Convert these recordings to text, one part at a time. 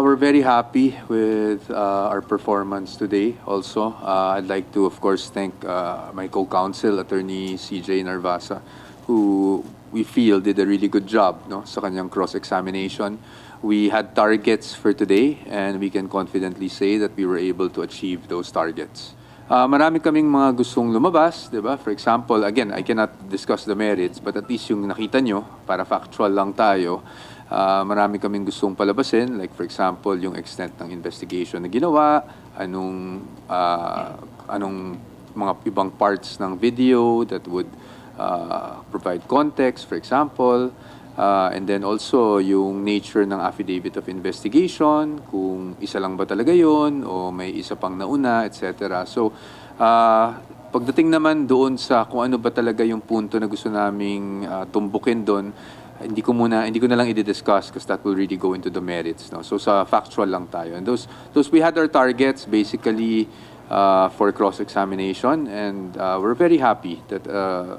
We're very happy with our performance today also. I'd like to, of course, thank my co-counsel, Attorney CJ Narvasa, who we feel did a really good job sa kanyang cross-examination. We had targets for today and we can confidently say that we were able to achieve those targets. Marami kaming mga gustong lumabas, di ba? For example, again, I cannot discuss the merits, but at least yung nakita nyo, para factual lang tayo, marami kaming gustong palabasin, like for example, yung extent ng investigation na ginawa, anong mga ibang parts ng video that would provide context, for example, and then also yung nature ng affidavit of investigation, kung isa lang ba talaga yun o may isa pang nauna, etc. So, pagdating naman doon sa kung ano ba talaga yung punto na gusto naming tumbukin doon, hindi ko na lang i-discuss because that will really go into the merits. So sa factual lang tayo. And those we had our targets basically for cross-examination, and we're very happy that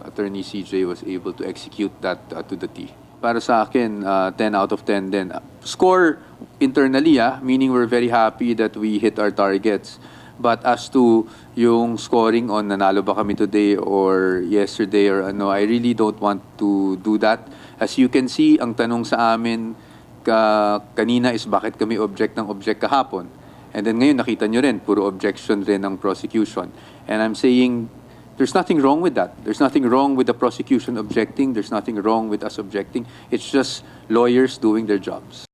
Attorney CJ was able to execute that to the T. Para sa akin, 10 out of 10 din. Score internally, meaning we're very happy that we hit our targets. But as to yung scoring on nanalo ba kami today or yesterday or ano, I really don't want to do that. As you can see, ang tanong sa amin kanina is bakit kami object kahapon. And then ngayon nakita nyo rin, puro objection rin ng prosecution. And I'm saying, there's nothing wrong with that. There's nothing wrong with the prosecution objecting. There's nothing wrong with us objecting. It's just lawyers doing their jobs.